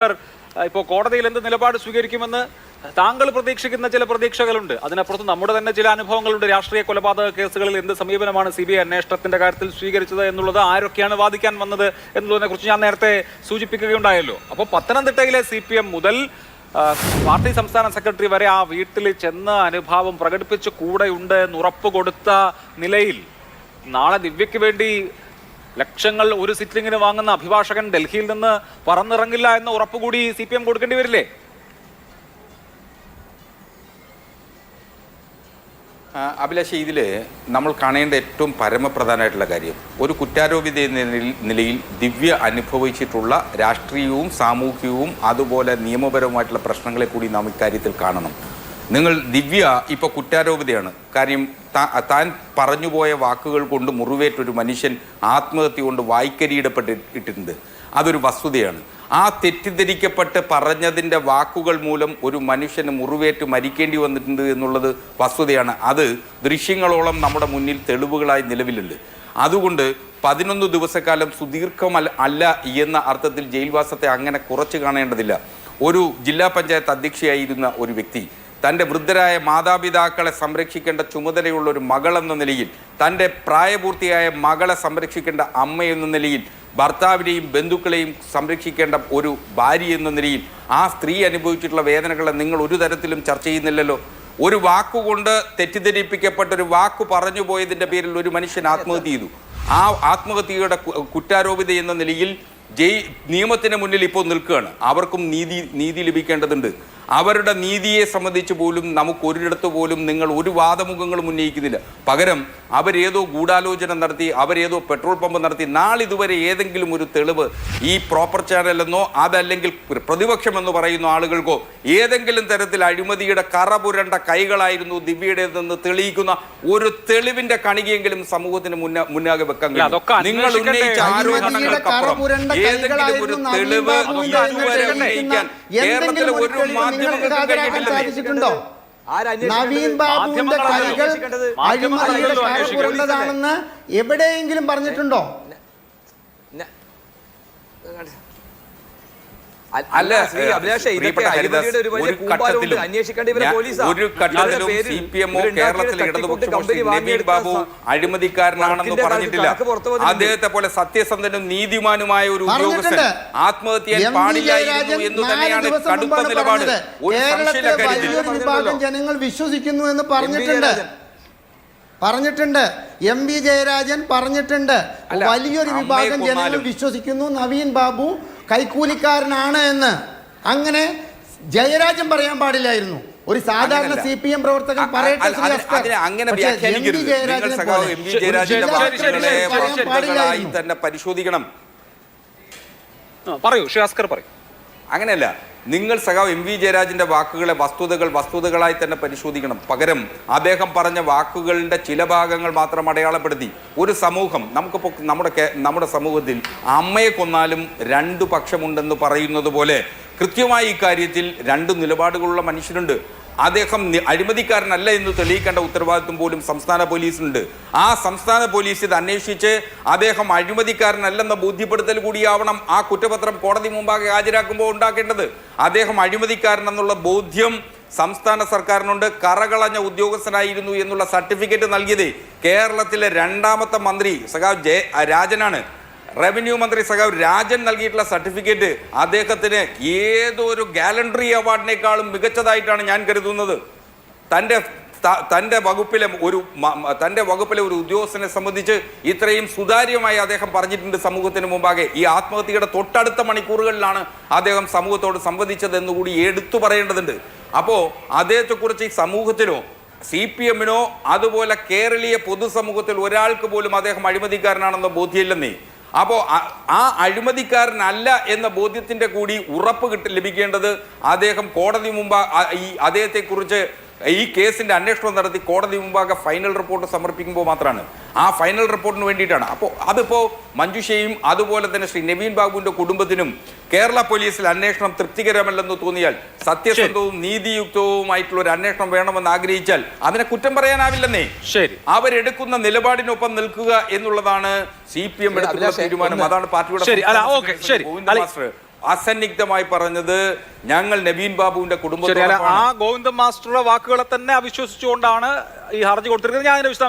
ഇപ്പോൾ കോടതിയിൽ എന്ത് നിലപാട് സ്വീകരിക്കുമെന്ന് താങ്കൾ പ്രതീക്ഷിക്കുന്ന ചില പ്രതീക്ഷകളുണ്ട്. അതിനപ്പുറത്ത് നമ്മുടെ തന്നെ ചില അനുഭവങ്ങളുണ്ട്. രാഷ്ട്രീയ കൊലപാതക കേസുകളിൽ എന്ത് സമീപനമാണ് CBI അന്വേഷണത്തിന്റെ കാര്യത്തിൽ സ്വീകരിച്ചത് എന്നുള്ളത്, ആരൊക്കെയാണ് വാദിക്കാൻ വന്നത് എന്നുള്ളതിനെ കുറിച്ച് ഞാൻ നേരത്തെ സൂചിപ്പിക്കുകയുണ്ടായല്ലോ. അപ്പോൾ പത്തനംതിട്ടയിലെ CPM മുതൽ പാർട്ടി സംസ്ഥാന സെക്രട്ടറി വരെ ആ വീട്ടിൽ ചെന്ന് അനുഭാവം പ്രകടിപ്പിച്ച് കൂടെയുണ്ട് എന്ന് ഉറപ്പ് കൊടുത്ത നിലയിൽ നാളെ ദിവ്യയ്ക്ക് വേണ്ടി ലക്ഷങ്ങൾ ഒരു സിറ്റിംഗിന് വാങ്ങുന്ന അഭിഭാഷകൻ ഡൽഹിയിൽ നിന്ന് പറന്നിറങ്ങില്ല എന്ന ഉറപ്പുകൂടി CPM കൊടുക്കേണ്ടി വരില്ലേ? അഭിലാഷ്, ഇതിൽ നമ്മൾ കാണേണ്ട ഏറ്റവും പരമപ്രധാനമായിട്ടുള്ള കാര്യം, ഒരു കുറ്റാരോപിത നിലയിൽ ദിവ്യ അനുഭവിച്ചിട്ടുള്ള രാഷ്ട്രീയവും സാമൂഹികവും അതുപോലെ നിയമപരവുമായിട്ടുള്ള പ്രശ്നങ്ങളെ കൂടി നാം ഇക്കാര്യത്തിൽ കാണണം. ദിവ്യ ഇപ്പോൾ കുറ്റാരോപിതയാണ്. കാര്യം താൻ പറഞ്ഞുപോയ വാക്കുകൾ കൊണ്ട് മുറിവേറ്റൊരു മനുഷ്യൻ ആത്മഹത്യ കൊണ്ട് വായ്ക്കരിയിടപ്പെട്ടിട്ടുണ്ട്. അതൊരു വസ്തുതയാണ്. ആ തെറ്റിദ്ധരിക്കപ്പെട്ട് പറഞ്ഞതിൻ്റെ വാക്കുകൾ മൂലം ഒരു മനുഷ്യന് മുറിവേറ്റ് മരിക്കേണ്ടി വന്നിട്ടുണ്ട് എന്നുള്ളത് വസ്തുതയാണ്. അത് ദൃശ്യങ്ങളോളം നമ്മുടെ മുന്നിൽ തെളിവുകളായി നിലവിലുണ്ട്. അതുകൊണ്ട് 11 ദിവസക്കാലം സുദീർഘമല്ല എന്ന അർത്ഥത്തിൽ ജയിൽവാസത്തെ അങ്ങനെ കുറച്ച് കാണേണ്ടതില്ല. ഒരു ജില്ലാ പഞ്ചായത്ത് അധ്യക്ഷയായിരുന്ന ഒരു വ്യക്തി തൻ്റെ വൃദ്ധരായ മാതാപിതാക്കളെ സംരക്ഷിക്കേണ്ട ചുമതലയുള്ള ഒരു മകളെന്ന നിലയിൽ, തൻ്റെ പ്രായപൂർത്തിയായ മകളെ സംരക്ഷിക്കേണ്ട അമ്മയെന്ന നിലയിൽ, ഭർത്താവിനെയും ബന്ധുക്കളെയും സംരക്ഷിക്കേണ്ട ഒരു ഭാര്യ എന്ന നിലയിൽ ആ സ്ത്രീ അനുഭവിച്ചിട്ടുള്ള വേദനകളെ നിങ്ങൾ ഒരു തരത്തിലും ചർച്ച ചെയ്യുന്നില്ലല്ലോ. ഒരു വാക്കുകൊണ്ട് തെറ്റിദ്ധരിപ്പിക്കപ്പെട്ട ഒരു വാക്ക് പറഞ്ഞു പോയതിൻ്റെ പേരിൽ ഒരു മനുഷ്യൻ ആത്മഹത്യ ചെയ്തു. ആ ആത്മഹത്യയുടെ കുറ്റാരോപിത എന്ന നിലയിൽ നിയമത്തിന് മുന്നിൽ ഇപ്പോൾ നിൽക്കുകയാണ്. അവർക്കും നീതി ലഭിക്കേണ്ടതുണ്ട്. അവരുടെ നീതിയെ സംബന്ധിച്ച് പോലും നമുക്കൊരിടത്ത് പോലും നിങ്ങൾ ഒരു വാദമുഖങ്ങളും ഉന്നയിക്കുന്നില്ല. പകരം അവരേതോ ഗൂഢാലോചന നടത്തി, അവരേതോ പെട്രോൾ പമ്പ് നടത്തി, നാളിതുവരെ ഏതെങ്കിലും ഒരു തെളിവ് ഈ പ്രോപ്പർ ചാനലെന്നോ അതല്ലെങ്കിൽ പ്രതിപക്ഷമെന്ന് പറയുന്ന ആളുകൾക്കോ ഏതെങ്കിലും തരത്തിൽ അഴിമതിയുടെ കറ പുരണ്ട കൈകളായിരുന്നു ദിവ്യയുടേതെന്ന് തെളിയിക്കുന്ന ഒരു തെളിവിന്റെ കണികയെങ്കിലും സമൂഹത്തിന് മുന്നാകെ വെക്കാൻ കഴിയും. നിങ്ങൾ ഉന്നയിച്ച ആരോപണങ്ങൾക്കപ്പുറം ഏതെങ്കിലും ഒരു തെളിവ് ഇതുവരെ ഉന്നയിക്കാൻ കേരളത്തിലെ ഒരു സാധിച്ചിട്ടുണ്ടോ? നവീൻ ബാബുവിന്റെ കൈകൾ അഴിമതിയുടെ കറ പുരണ്ടതാണെന്ന് എവിടെയെങ്കിലും പറഞ്ഞിട്ടുണ്ടോ? അല്ല, ഒരു ഘട്ടത്തിലും CPMO കേരളത്തിലെ ഇടതുപക്ഷ നവീൻ ബാബു അഴിമതിക്കാരനാണെന്ന് പറഞ്ഞിട്ടില്ല. അദ്ദേഹത്തെ പോലെ സത്യസന്ധനും നീതിമാനുമായ ഒരു ഉദ്യോഗസ്ഥൻ ആത്മഹത്യ പാടില്ലായിരുന്നു എന്ന് തന്നെയാണ് കടുത്ത നിലപാട്. വലിയൊരു വിഭാഗം ജനങ്ങൾ വിശ്വസിക്കുന്നു എന്ന് പറഞ്ഞിട്ടുണ്ട്. MV ജയരാജൻ പറഞ്ഞിട്ടുണ്ട്. വലിയൊരു വിഭാഗം ജനങ്ങൾ വിശ്വസിക്കുന്നു നവീൻ ബാബു കൈക്കൂലിക്കാരനാണ് എന്ന്. അങ്ങനെ ജയരാജൻ പറയാൻ പാടില്ലായിരുന്നു. ഒരു സാധാരണ CPM പ്രവർത്തകൻ പറയട്ടെ. തന്നെ പരിശോധിക്കണം. പറയൂ ഷിയാസ്കർ, പറയൂ. അങ്ങനെയല്ല, നിങ്ങൾ സഖാവ് MV ജയരാജന്റെ വാക്കുകളെ വസ്തുതകളായി തന്നെ പരിശോധിക്കണം. പകരം അദ്ദേഹം പറഞ്ഞ വാക്കുകളുടെ ചില ഭാഗങ്ങൾ മാത്രം അടയാളപ്പെടുത്തി ഒരു സമൂഹം, നമുക്കിപ്പോൾ നമ്മുടെ സമൂഹത്തിൽ അമ്മയെ കൊന്നാലും രണ്ടു പക്ഷമുണ്ടെന്ന് പറയുന്നത് പോലെ കൃത്യമായി ഇക്കാര്യത്തിൽ രണ്ട് നിലപാടുകളുള്ള മനുഷ്യരുണ്ട്. അദ്ദേഹം അഴിമതിക്കാരനല്ല എന്ന് തെളിയിക്കേണ്ട ഉത്തരവാദിത്വം പോലും സംസ്ഥാന പോലീസിനുണ്ട്. ആ സംസ്ഥാന പോലീസ് ഇത് അന്വേഷിച്ച് അദ്ദേഹം അഴിമതിക്കാരനല്ലെന്ന ബോധ്യപ്പെടുത്തൽ കൂടിയാവണം ആ കുറ്റപത്രം കോടതി മുമ്പാകെ ഹാജരാക്കുമ്പോൾ ഉണ്ടാക്കേണ്ടത്. അദ്ദേഹം അഴിമതിക്കാരനെന്നുള്ള ബോധ്യം സംസ്ഥാന സർക്കാരിനുണ്ട്. കറകളഞ്ഞ ഉദ്യോഗസ്ഥനായിരുന്നു എന്നുള്ള സർട്ടിഫിക്കറ്റ് നൽകിയത് കേരളത്തിലെ രണ്ടാമത്തെ മന്ത്രി സഖാവ് രാജനാണ്. റവന്യൂ മന്ത്രി സഖാവ് രാജൻ നൽകിയിട്ടുള്ള സർട്ടിഫിക്കറ്റ് അദ്ദേഹത്തിന് ഏതൊരു ഗാലണ്ടറി അവാർഡിനേക്കാളും മികച്ചതായിട്ടാണ് ഞാൻ കരുതുന്നത്. തൻ്റെ വകുപ്പിലെ ഒരു ഉദ്യോഗസ്ഥനെ സംബന്ധിച്ച് ഇത്രയും സുതാര്യമായി അദ്ദേഹം പറഞ്ഞിട്ടുണ്ട് സമൂഹത്തിന് മുമ്പാകെ. ഈ ആത്മഹത്യയുടെ തൊട്ടടുത്ത മണിക്കൂറുകളിലാണ് അദ്ദേഹം സമൂഹത്തോട് സംവദിച്ചതെന്നുകൂടി എടുത്തു പറയേണ്ടതുണ്ട്. അപ്പോൾ അദ്ദേഹത്തെക്കുറിച്ച് ഈ സമൂഹത്തിനോ CPMനോ അതുപോലെ കേരളീയ പൊതുസമൂഹത്തിൽ ഒരാൾക്ക് പോലും അദ്ദേഹം അഴിമതിക്കാരനാണെന്ന ബോധ്യമില്ലെന്നേ. അപ്പോൾ ആ അഴിമതിക്കാരനല്ല എന്ന ബോധ്യത്തിൻ്റെ കൂടി ഉറപ്പ് ലഭിക്കേണ്ടത് അദ്ദേഹം കോടതി അദ്ദേഹത്തെക്കുറിച്ച് ഈ കേസിന്റെ അന്വേഷണം നടത്തി കോടതി മുമ്പാകെ ഫൈനൽ റിപ്പോർട്ട് സമർപ്പിക്കുമ്പോൾ മാത്രമാണ്. ആ ഫൈനൽ റിപ്പോർട്ടിന് വേണ്ടിയിട്ടാണ്. അപ്പോൾ അതിപ്പോൾ മഞ്ജുഷയും അതുപോലെ തന്നെ ശ്രീ നവീൻ ബാബുവിന്റെ കുടുംബത്തിനും കേരള പോലീസിൽ അന്വേഷണം തൃപ്തികരമല്ലെന്ന് തോന്നിയാൽ, സത്യസന്ധവും നീതിയുക്തവുമായിട്ടുള്ള ഒരു അന്വേഷണം വേണമെന്ന് ആഗ്രഹിച്ചാൽ അതിനെ കുറ്റം പറയാനാവില്ലെന്നേ. ശരി, അവരെടുക്കുന്ന നിലപാടിനൊപ്പം നിൽക്കുക എന്നുള്ളതാണ് CPM എടുത്തുള്ള തീരുമാനം. അതാണ് പാർട്ടിയുടെ അസന്നിഗ്ധമായി പറഞ്ഞത് ഞങ്ങൾ നവീൻ ബാബുവിന്റെ ശരിയല്ല, ആ കുടുംബത്തോടൊപ്പമാണ്. ഗോവിന്ദൻ മാസ്റ്ററുടെ വാക്കുകളെ തന്നെ അവിശ്വസിച്ചുകൊണ്ടാണ് ഈ ഹർജി കൊടുത്തിരിക്കുന്നത്. ഞാൻ അതിന്റെ വിശദാംശം